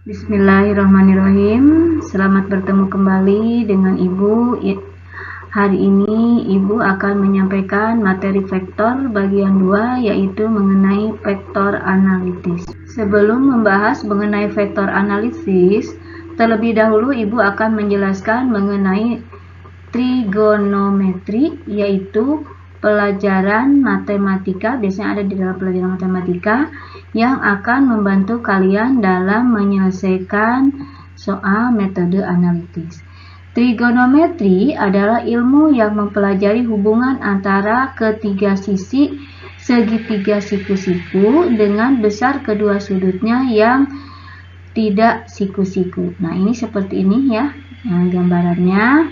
Bismillahirrahmanirrahim. Selamat bertemu kembali dengan Ibu. Hari ini Ibu akan menyampaikan materi vektor bagian 2, yaitu mengenai vektor analitis. Sebelum membahas mengenai vektor analisis, terlebih dahulu Ibu akan menjelaskan mengenai trigonometri, yaitu pelajaran matematika, biasanya ada di dalam pelajaran matematika, yang akan membantu kalian dalam menyelesaikan soal metode analitis. Trigonometri adalah ilmu yang mempelajari hubungan antara ketiga sisi segitiga siku-siku dengan besar kedua sudutnya yang tidak siku-siku. Nah, ini seperti ini ya, gambarannya,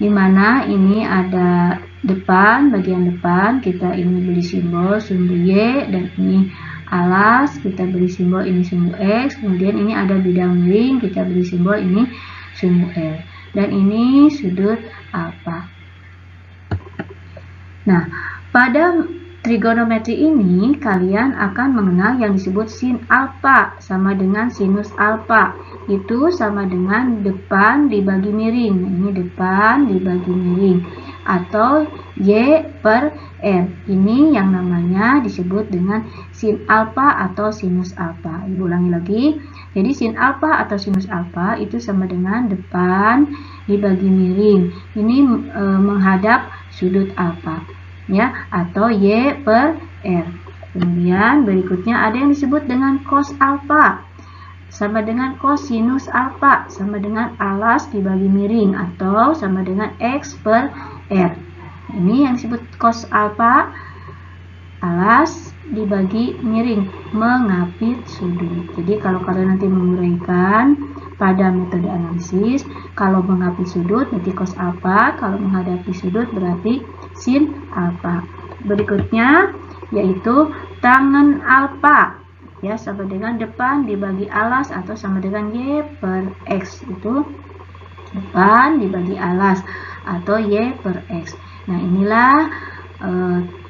dimana ini ada depan, bagian depan kita ini beri simbol sumbu Y, dan ini alas, kita beri simbol ini sumbu X, kemudian ini ada bidang miring, kita beri simbol ini sumbu L, dan ini sudut alfa. Nah, pada trigonometri ini kalian akan mengenal yang disebut sin alfa sama dengan sinus alfa. Itu sama dengan depan dibagi miring. Ini depan dibagi miring, atau Y per R. Ini yang namanya disebut dengan sin alfa atau sinus alfa. Ibu ulangi lagi. Jadi sin alfa atau sinus alfa itu sama dengan depan dibagi miring. Ini menghadap sudut alfa, ya, atau Y per R. Kemudian berikutnya ada yang disebut dengan cos alfa sama dengan cosinus alfa, sama dengan alas dibagi miring, atau sama dengan X per R. Ini yang disebut cos alfa, alas dibagi miring, mengapit sudut. Jadi kalau kalian nanti menguraikan pada metode analisis, kalau mengapit sudut berarti cos alfa, kalau menghadapi sudut berarti sin alfa. Berikutnya yaitu tangen alfa, ya, sama dengan depan dibagi alas atau sama dengan Y per X. Itu depan dibagi alas atau Y per X. Nah, inilah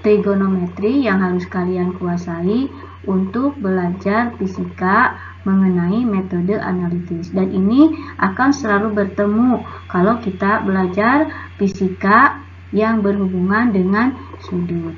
trigonometri yang harus kalian kuasai untuk belajar fisika mengenai metode analitis, dan ini akan selalu bertemu kalau kita belajar fisika yang berhubungan dengan sudut.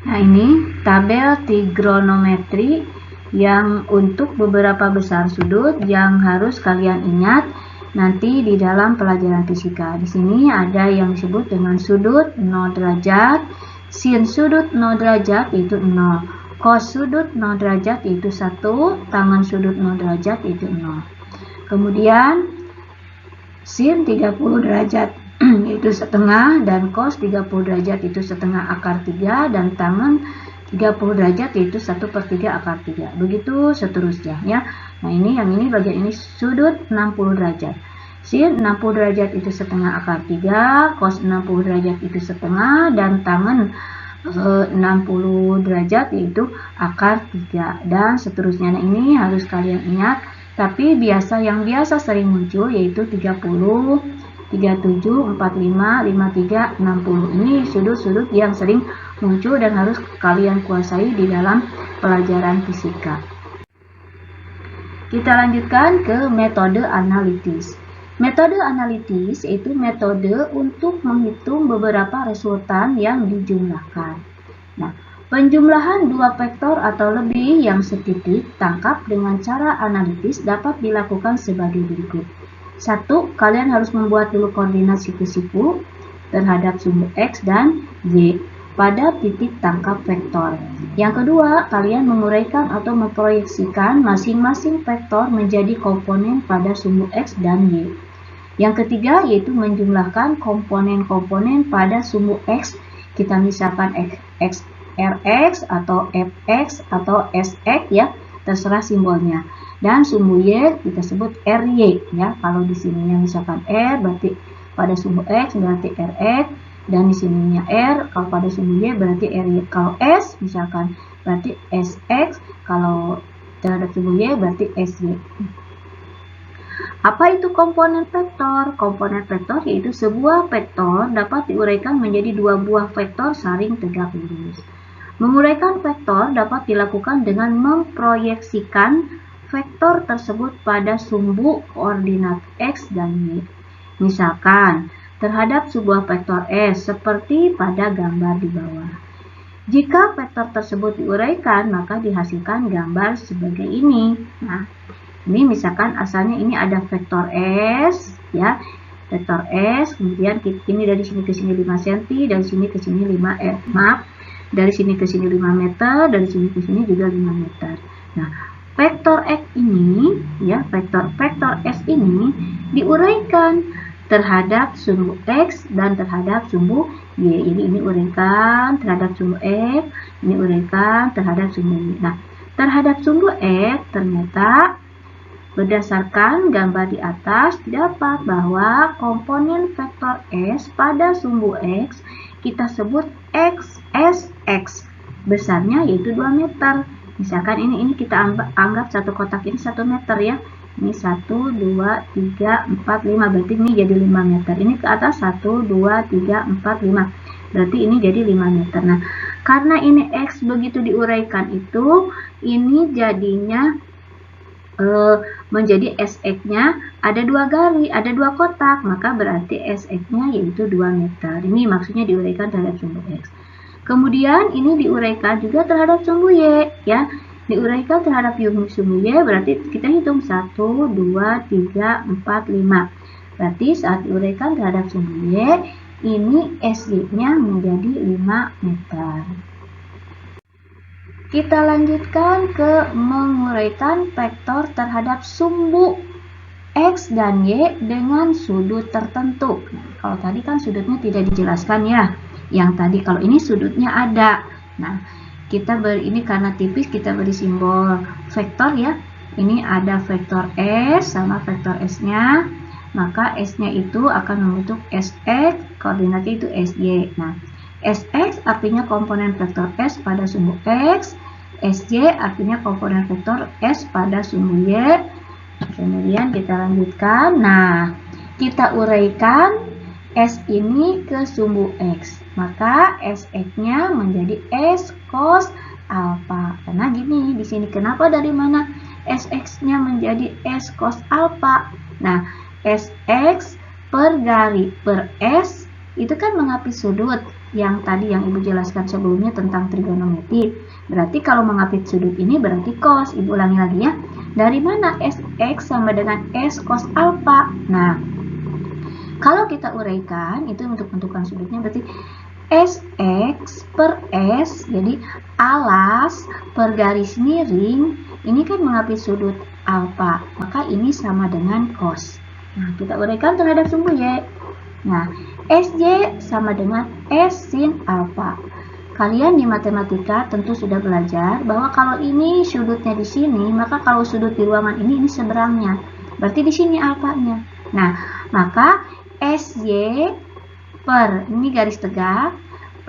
Nah, ini tabel trigonometri yang untuk beberapa besar sudut yang harus kalian ingat nanti di dalam pelajaran fisika. Di sini ada yang disebut dengan sudut 0 derajat, sin sudut 0 derajat yaitu 0, cos sudut 0 derajat yaitu 1, tangen sudut 0 derajat yaitu 0. Kemudian sin 30 derajat yaitu setengah, dan cos 30 derajat itu setengah akar 3, dan tangen 30 derajat yaitu 1/3 akar 3. Begitu seterusnya, ya. Nah, ini yang ini bagian ini sudut 60 derajat. Sin 60 derajat itu setengah akar 3, cos 60 derajat itu setengah, dan tangen 60 derajat yaitu akar 3, dan seterusnya. Nah, ini harus kalian ingat, tapi yang biasa sering muncul yaitu 30, 37, 45, 53, 60. Ini sudut-sudut yang sering muncul dan harus kalian kuasai di dalam pelajaran fisika. Kita lanjutkan ke metode analitis. Metode analitis yaitu metode untuk menghitung beberapa resultan yang dijumlahkan. Nah, penjumlahan dua vektor atau lebih yang setitik tangkap dengan cara analitis dapat dilakukan sebagai berikut. 1. Kalian harus membuat dulu koordinat siku-siku terhadap sumbu X dan Y pada titik tangkap vektor. Yang kedua, kalian menguraikan atau memproyeksikan masing-masing vektor menjadi komponen pada sumbu X dan Y. Yang ketiga, yaitu menjumlahkan komponen-komponen pada sumbu X. Kita misalkan Rx atau Fx atau Sx, ya, terserah simbolnya. Dan sumbu Y kita sebut Ry, ya. Kalau di sininya misalkan R berarti pada sumbu X berarti Rx, dan di sininya R kalau pada sumbu Y berarti Ry. Kalau S misalkan berarti Sx, kalau terhadap sumbu Y berarti Sy. Apa itu komponen vektor? Komponen vektor yaitu sebuah vektor dapat diuraikan menjadi dua buah vektor saling tegak lurus. Menguraikan vektor dapat dilakukan dengan memproyeksikan vektor tersebut pada sumbu koordinat X dan Y. Misalkan, terhadap sebuah vektor S seperti pada gambar di bawah. Jika vektor tersebut diuraikan, maka dihasilkan gambar sebagai ini. Nah, ini misalkan asalnya ini ada vektor S, ya, vektor S, kemudian ini dari sini ke sini 5 cm, dari sini ke sini 5 dari sini ke sini 5 meter, dari sini ke sini juga 5 meter. Nah, vektor X ini, ya, vektor S ini diuraikan terhadap sumbu X dan terhadap sumbu Y. Jadi ini uraikan terhadap sumbu X, ini uraikan terhadap sumbu Y. Nah, terhadap sumbu X ternyata berdasarkan gambar di atas didapat bahwa komponen vektor S pada sumbu X kita sebut XSX. Besarnya yaitu 2 meter. Misalkan ini kita anggap satu kotak ini 1 meter, ya. Ini 1, 2, 3, 4, 5. Berarti ini jadi 5 meter. Ini ke atas 1, 2, 3, 4, 5. Berarti ini jadi 5 meter. Nah, karena ini X begitu diuraikan itu, ini jadinya menjadi SX-nya ada 2 garis, ada 2 kotak. Maka berarti SX-nya yaitu 2 meter. Ini maksudnya diuraikan terhadap sumbu X. Kemudian ini diuraikan juga terhadap sumbu Y, ya. Diuraikan terhadap sumbu Y berarti kita hitung 1, 2, 3, 4, 5. Berarti saat diuraikan terhadap sumbu Y, ini SY-nya menjadi 5 meter. Kita lanjutkan ke menguraikan vektor terhadap sumbu X dan Y dengan sudut tertentu. Kalau tadi kan sudutnya tidak dijelaskan, ya. Yang tadi kalau ini sudutnya ada. Nah, kita beri ini karena tipis, kita beri simbol vektor, ya. Ini ada vektor S sama vektor S-nya. Maka S-nya itu akan membentuk SX, koordinatnya itu SY. Nah, SX artinya komponen vektor S pada sumbu X. SY artinya komponen vektor S pada sumbu Y. Kemudian kita lanjutkan. Nah, kita uraikan S ini ke sumbu X. Maka SX-nya menjadi S cos alpha. Karena gini, di sini kenapa dari mana SX-nya menjadi S cos alpha? Nah, SX per garis per S itu kan mengapit sudut yang tadi yang Ibu jelaskan sebelumnya tentang trigonometri. Berarti kalau mengapit sudut ini berarti cos. Ibu ulangi lagi, ya. Dari mana SX sama dengan S cos alpha? Nah, kalau kita uraikan itu untuk menentukan sudutnya berarti SX per S, jadi alas per garis miring, ini kan mengapit sudut alpha, maka ini sama dengan cos. Nah, kita uraikan terhadap sumbu Y. Nah, SY sama dengan S sin alpha. Kalian di matematika tentu sudah belajar bahwa kalau ini sudutnya di sini, maka kalau sudut di ruangan ini seberangnya. Berarti di sini alfanya. Nah, maka SY per ini garis tegak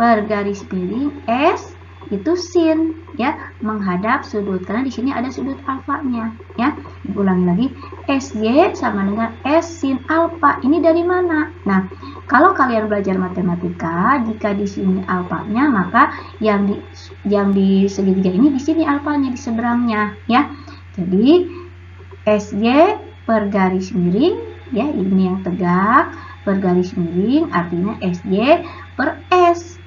per garis miring S itu sin, ya, menghadap sudut karena di sini ada sudut alfanya, ya. Ulangi lagi, SY sama dengan S sin alfa. Ini dari mana? Nah, kalau kalian belajar matematika, jika di sini alfanya, maka yang di segitiga ini di sini alfanya di seberangnya, ya. Jadi SY per garis miring, ya, ini yang tegak per garis miring artinya SY per S.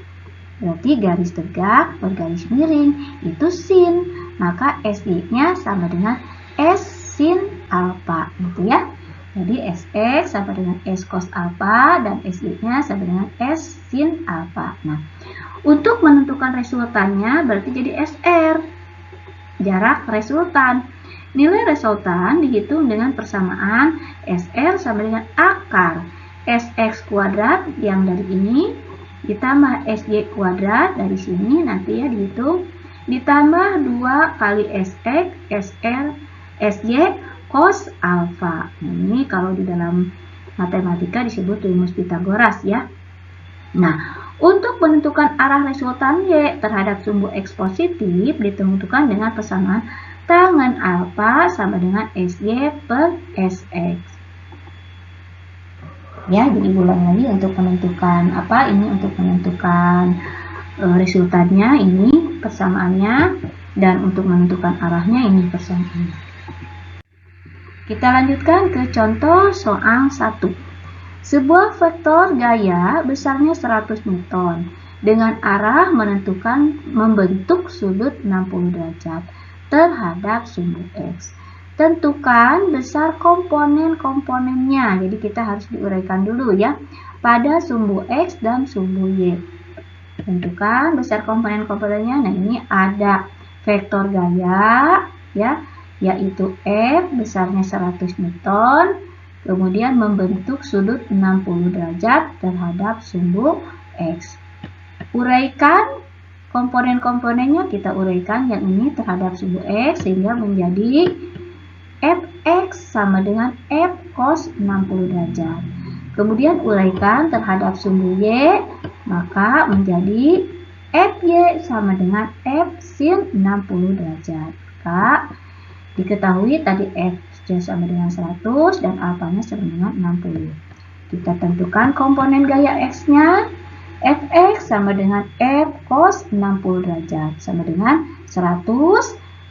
Berarti garis tegak per garis miring itu sin, maka SY-nya sama dengan S sin alpha, gitu, ya. Jadi SX sama dengan S cos alpha dan SY-nya sama dengan S sin alpha. Nah, untuk menentukan resultannya berarti jadi SR, jarak resultan. Nilai resultan dihitung dengan persamaan SR sama dengan akar SX kuadrat yang dari ini ditambah SY kuadrat dari sini nanti, ya, dihitung ditambah 2 kali SX SR SY cos alpha. Ini kalau di dalam matematika disebut rumus Pitagoras, ya. Nah, untuk menentukan arah resultan Y terhadap sumbu X positif ditentukan dengan persamaan tangen alpha sama dengan SY per SX. Ya, jadi ulang lagi untuk menentukan apa ini, untuk menentukan resultannya ini persamaannya, dan untuk menentukan arahnya ini persamaannya. Kita lanjutkan ke contoh soal 1. Sebuah vektor gaya besarnya 100 Newton dengan arah membentuk sudut 60 derajat terhadap sumbu X. Tentukan besar komponen-komponennya. Jadi kita harus diuraikan dulu ya. Pada sumbu X dan sumbu Y. Tentukan besar komponen-komponennya. Nah, ini ada vektor gaya ya, yaitu F besarnya 100 Newton, kemudian membentuk sudut 60 derajat terhadap sumbu X. Uraikan komponen-komponennya, kita uraikan yang ini terhadap sumbu X sehingga menjadi Fx sama dengan F cos 60 derajat. Kemudian uraikan terhadap sumbu Y, maka menjadi Fy sama dengan F sin 60 derajat. Maka diketahui tadi F sama dengan 100 dan alfanya sama dengan 60. Kita tentukan komponen gaya X-nya. Fx sama dengan F cos 60 derajat sama dengan 100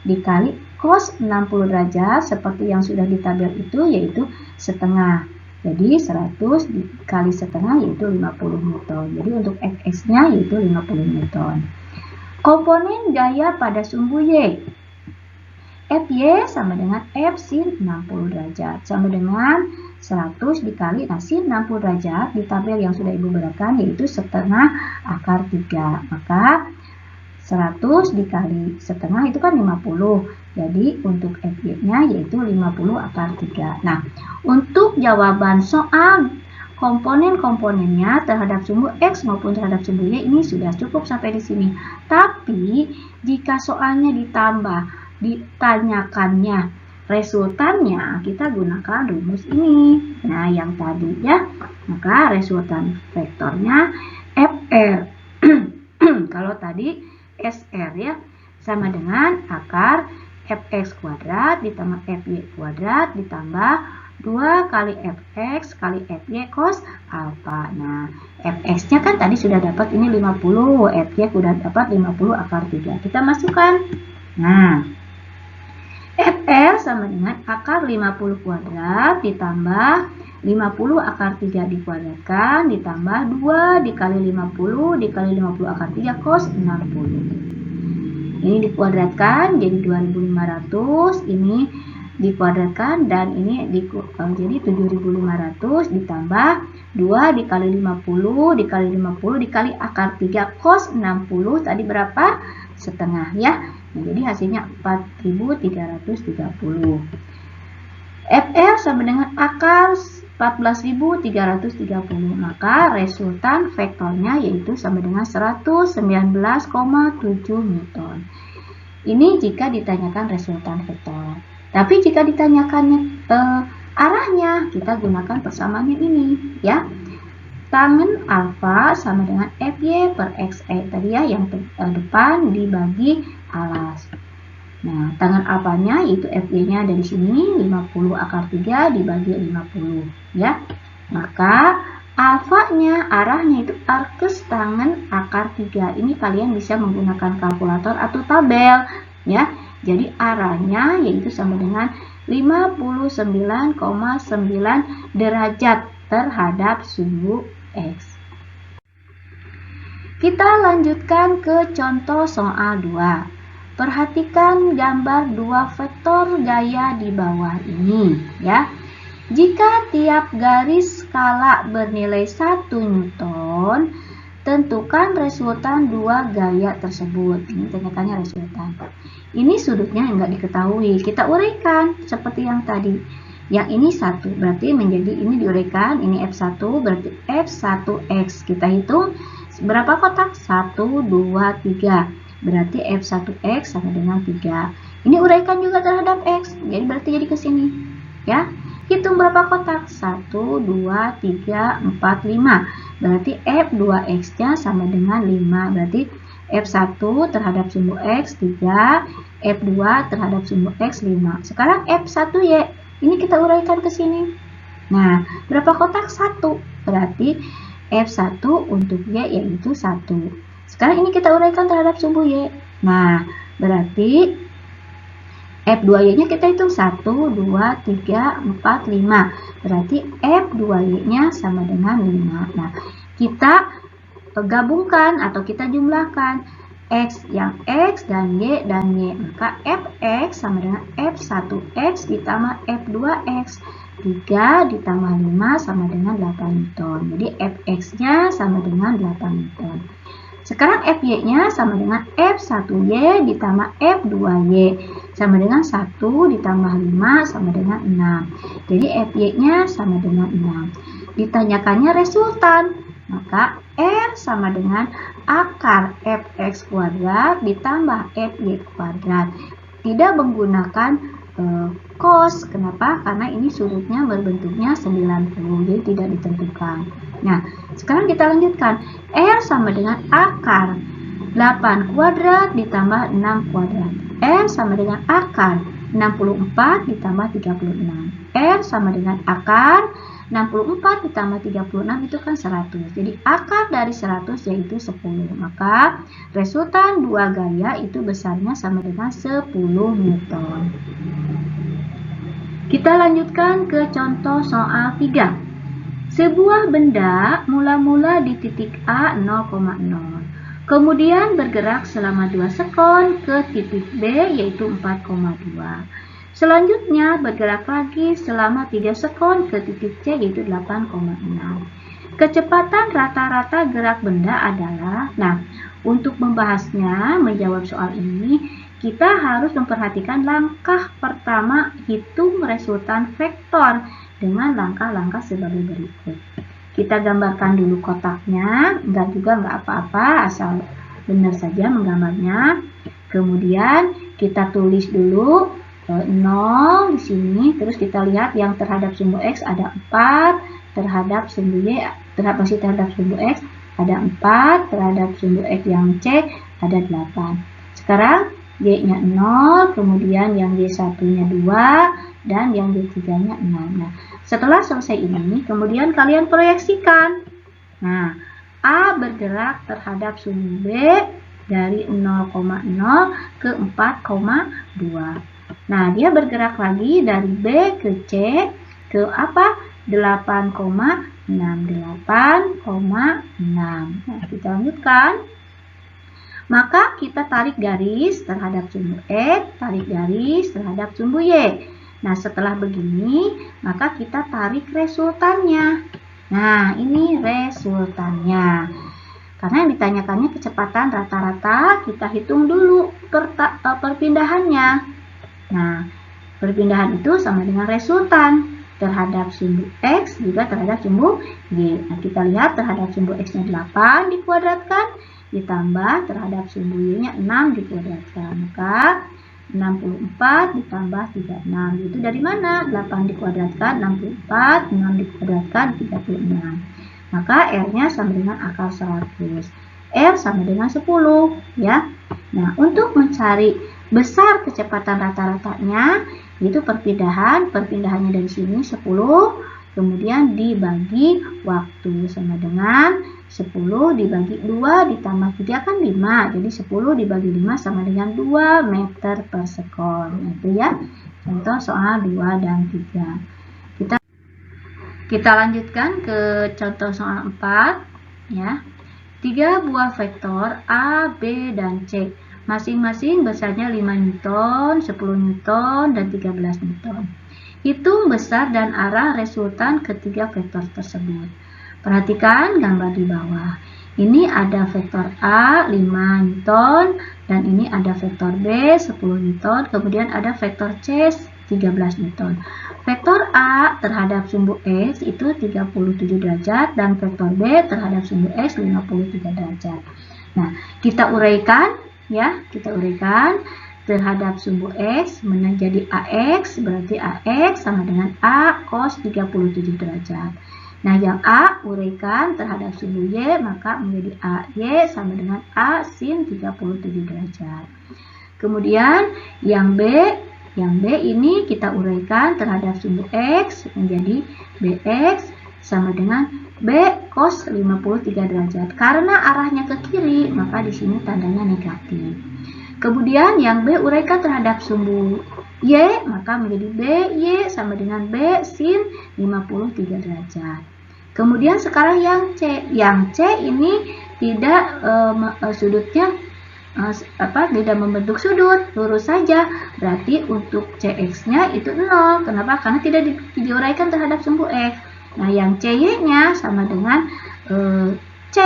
dikali cos 60 derajat seperti yang sudah di tabel itu, yaitu setengah. Jadi 100 dikali setengah yaitu 50 Newton. Jadi untuk Fx-nya yaitu 50 Newton. Komponen gaya pada sumbu Y. Fy sama dengan F sin 60 derajat sama dengan 100 dikali sin 60 derajat di tabel yang sudah Ibu berikan yaitu setengah akar 3. Maka 100 dikali setengah itu kan 50. Jadi untuk Fy-nya yaitu 50 akar 3. Nah, untuk jawaban soal komponen-komponennya terhadap sumbu X maupun terhadap sumbu Y ini sudah cukup sampai di sini. Tapi jika soalnya ditanyakannya resultannya, kita gunakan rumus ini. Nah, yang tadi ya, maka resultan vektornya FR. Kalau tadi SR ya, sama dengan akar Fx kuadrat ditambah Fy kuadrat ditambah 2 kali Fx kali Fy cos alfa. Nah, Fx-nya kan tadi sudah dapat ini 50, Fy sudah dapat 50 akar 3. Kita masukkan. Nah, Fr sama dengan akar 50 kuadrat ditambah 50 akar 3 dikuadratkan ditambah 2 dikali 50 dikali 50 akar 3 cos 60. Ini dikuadratkan jadi 2500, ini dikuadratkan dan ini jadi 7500 ditambah 2 dikali 50 dikali 50 dikali akar 3 cos 60 tadi berapa? Setengah ya. Nah, jadi hasilnya 4330. Fr sama dengan akar 14.330. Maka resultan vektornya yaitu sama dengan 119,7 Newton. Ini jika ditanyakan resultan vektor. Tapi jika ditanyakannya arahnya, kita gunakan persamaannya ini ya. Tangen alfa sama dengan Fy per Xe tadi ya, yang depan dibagi alas. Nah, tangan alfanya yaitu Fy-nya dari sini 50 akar 3 dibagi 50 ya. Maka alfanya arahnya itu arcus tangen akar 3. Ini kalian bisa menggunakan kalkulator atau tabel ya. Jadi arahnya yaitu sama dengan 59,9 derajat terhadap sumbu X. Kita lanjutkan ke contoh soal 2. Perhatikan gambar dua vektor gaya di bawah ini ya. Jika tiap garis skala bernilai 1 Newton, tentukan resultan dua gaya tersebut. Ini tanyakannya resultan. Ini sudutnya enggak diketahui. Kita uraikan seperti yang tadi. Yang ini 1 berarti menjadi ini diuraikan, ini F1 berarti F1X. Kita hitung berapa kotak? 1, 2, 3. Berarti F1X sama dengan 3. Ini uraikan juga terhadap X. Jadi berarti jadi ke sini. Ya. Hitung berapa kotak? 1, 2, 3, 4, 5. Berarti F2X-nya sama dengan 5. Berarti F1 terhadap sumbu X 3, F2 terhadap sumbu X 5. Sekarang F1Y. Ini kita uraikan ke sini. Nah, berapa kotak? 1. Berarti F1 untuk Y yaitu 1. Sekarang ini kita uraikan terhadap sumbu Y. Nah, berarti F2Y-nya kita hitung 1, 2, 3, 4, 5. Berarti F2Y-nya sama dengan 5. Nah, kita gabungkan atau kita jumlahkan X yang X dan Y dan Y. Maka Fx sama dengan F1X ditambah F2X. 3 ditambah 5 sama dengan 8 Newton. Jadi Fx-nya sama dengan 8 Newton. Sekarang Fy-nya sama dengan F1Y ditambah F2Y. Sama dengan 1 ditambah 5 sama dengan 6. Jadi Fy-nya sama dengan 6. Ditanyakannya resultan. Maka R sama dengan akar Fx kuadrat ditambah Fy kuadrat. Tidak menggunakan cos. Kenapa? Karena ini sudutnya berbentuknya 90, jadi tidak ditentukan. Nah, sekarang kita lanjutkan. R sama dengan akar 8 kuadrat ditambah 6 kuadrat. R sama dengan akar 64 ditambah 36. R sama dengan akar 64 ditambah 36 itu kan 100. Jadi akar dari 100 yaitu 10. Maka resultan dua gaya itu besarnya sama dengan 10 Newton. Kita lanjutkan ke contoh soal 3. Sebuah benda mula-mula di titik A 0,0. Kemudian bergerak selama 2 sekon ke titik B yaitu 4,2. Selanjutnya bergerak lagi selama 3 sekon ke titik C yaitu 8,6. Kecepatan rata-rata gerak benda adalah, nah untuk membahasnya, menjawab soal ini, kita harus memperhatikan langkah pertama hitung resultan vektor dengan langkah-langkah sebagai berikut. Kita gambarkan dulu kotaknya, enggak apa-apa, asal benar saja menggambarnya. Kemudian kita tulis dulu 0 di sini, terus kita lihat yang terhadap sumbu X ada 4, terhadap sumbu Y, terhadap sumbu X ada 4, terhadap sumbu X yang C ada 8. Sekarang Y-nya 0, kemudian yang Y1-nya 2, dan yang Y3-nya 6. Nah, setelah selesai ini, kemudian kalian proyeksikan. Nah, A bergerak terhadap sumbu B dari 0,0 ke 4,2. Nah, dia bergerak lagi dari B ke C ke apa? 8,6. Nah, kita lanjutkan. Maka kita tarik garis terhadap sumbu X, tarik garis terhadap sumbu Y. Nah, setelah begini, maka kita tarik resultannya. Nah, ini resultannya. Karena yang ditanyakannya kecepatan rata-rata, kita hitung dulu perpindahannya. Nah, perpindahan itu sama dengan resultan terhadap sumbu X juga terhadap sumbu Y. Nah, kita lihat terhadap sumbu X-nya 8 dikuadratkan, ditambah terhadap sumbu Y-nya 6 dikuadratkan. Maka 64 ditambah 36. Itu dari mana? 8 dikuadratkan 64, 6 dikuadratkan 36. Maka R-nya sama dengan akar 100. R sama dengan 10, ya. Nah, untuk mencari besar kecepatan rata-ratanya, yaitu perpindahannya dari sini 10, kemudian dibagi waktu sama dengan 10 dibagi 2 ditambah 3 kan 5. Jadi 10 dibagi 5 sama dengan 2 meter per sekon. Itu ya, contoh soal 2 dan 3. Kita lanjutkan ke contoh soal 4, ya. 3 buah vektor A, B, dan C. Masing-masing besarnya 5 Newton, 10 Newton, dan 13 Newton. Hitung besar dan arah resultan ketiga vektor tersebut. Perhatikan gambar di bawah. Ini ada vektor A 5 Newton, dan ini ada vektor B 10 Newton, kemudian ada vektor C 13 Newton. Vektor A terhadap sumbu X itu 37 derajat, dan vektor B terhadap sumbu X 53 derajat. Nah, kita uraikan, ya, terhadap sumbu X menjadi AX, berarti AX sama dengan A cos 37 derajat. Nah, yang A uraikan terhadap sumbu Y, maka menjadi AY sama dengan A sin 37 derajat. Kemudian yang B ini kita uraikan terhadap sumbu X menjadi BX sama dengan B cos 53 derajat. Karena arahnya ke kiri, maka di sini tandanya negatif. Kemudian yang B uraikan terhadap sumbu Y, maka menjadi BY sama dengan B sin 53 derajat. Kemudian sekarang yang C. Yang C ini tidak sudutnya tidak membentuk sudut, lurus saja. Berarti untuk CX-nya itu 0. Kenapa? Karena tidak diuraikan terhadap sumbu X. Nah, yang CY-nya sama dengan C.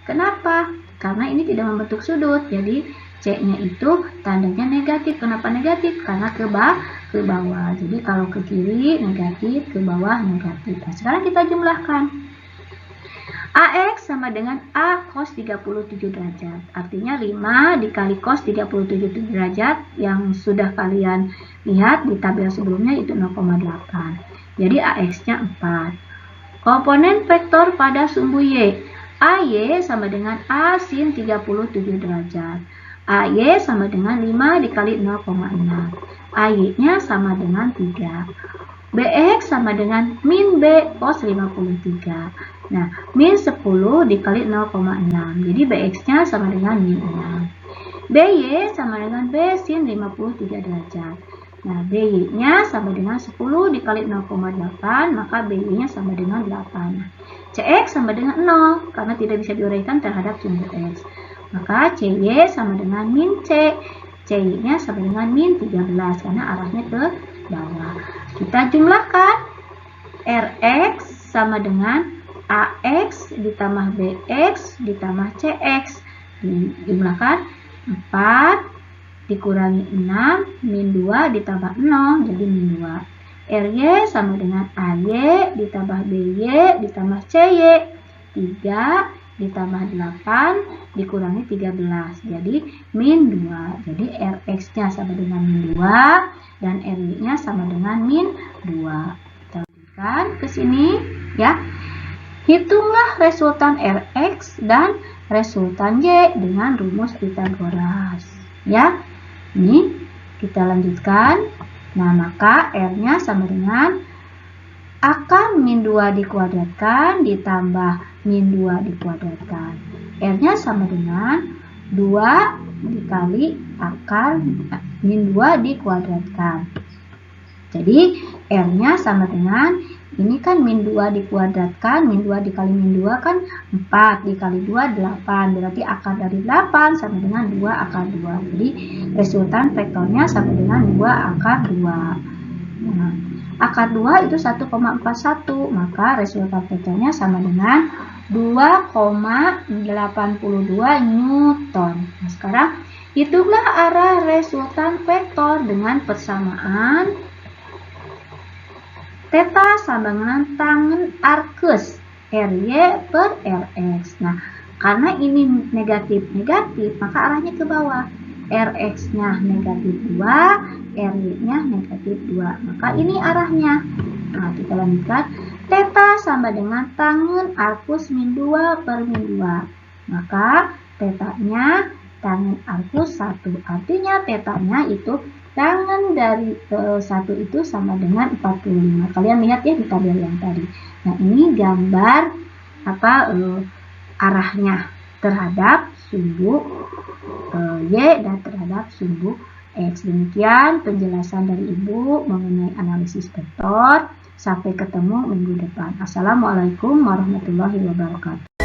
Kenapa? Karena ini tidak membentuk sudut. Jadi C-nya itu tandanya negatif. Kenapa negatif? Karena ke bawah. Jadi kalau ke kiri negatif, ke bawah negatif. Nah, sekarang kita jumlahkan. AX sama dengan A cos 37 derajat. Artinya 5 dikali cos 37 derajat yang sudah kalian lihat di tabel sebelumnya itu 0,8. Jadi AX-nya 4. Komponen vektor pada sumbu Y. AY sama dengan A sin 37 derajat. AY sama dengan 5 dikali 0,6. AY-nya sama dengan 3. BX sama dengan min B cos 53. Nah, min 10 dikali 0,6. Jadi BX-nya sama dengan min 6. BY sama dengan B sin 53 derajat. Nah, BY-nya sama dengan 10 dikali 0,8, maka BY-nya sama dengan 8. CX sama dengan 0, karena tidak bisa diuraikan terhadap sumbu X. Maka CY sama dengan min C. CY-nya sama dengan min 13, karena arahnya ke bawah. Kita jumlahkan. RX sama dengan AX ditambah BX ditambah CX. Dijumlahkan 4 dikurangi 6, min 2 ditambah 0, jadi min 2. RY sama dengan AY ditambah BY ditambah CY. 3 ditambah 8 dikurangi 13, jadi min 2. Jadi RX-nya sama dengan min 2 dan RY-nya sama dengan min 2. Kita lanjutkan ke sini ya. Hitunglah resultan RX dan resultan Y dengan rumus Pythagoras. Ya. Ini kita lanjutkan. Nah, maka R-nya sama dengan akar min 2 dikuadratkan ditambah min 2 dikuadratkan. R-nya sama dengan 2 dikali akar min 2 dikuadratkan. Jadi R-nya sama dengan, ini kan min 2 dikuadratkan, min 2 dikali min 2 kan 4, dikali 2 8, berarti akar dari 8 sama dengan 2 akar 2. Jadi resultan vektornya sama dengan 2 akar 2. Nah, akar 2 itu 1,41, maka resultan vektornya sama dengan 2,82 Newton. Nah, sekarang hitunglah arah resultan vektor dengan persamaan theta sama dengan tangen arcus RY per RX. Nah, karena ini negatif-negatif, maka arahnya ke bawah. RX-nya negatif 2, RY-nya negatif 2. Maka ini arahnya. Nah, kita lanjutkan. Theta sama dengan tangen arcus min 2 per min 2. Maka theta-nya tangen arcus 1. Artinya theta-nya itu tangen dari 1 itu sama dengan 45. Kalian lihat ya di tabel yang tadi. Nah, ini gambar arahnya terhadap sumbu Y dan terhadap sumbu X. Demikian penjelasan dari Ibu mengenai analisis vektor. Sampai ketemu minggu depan. Assalamualaikum warahmatullahi wabarakatuh.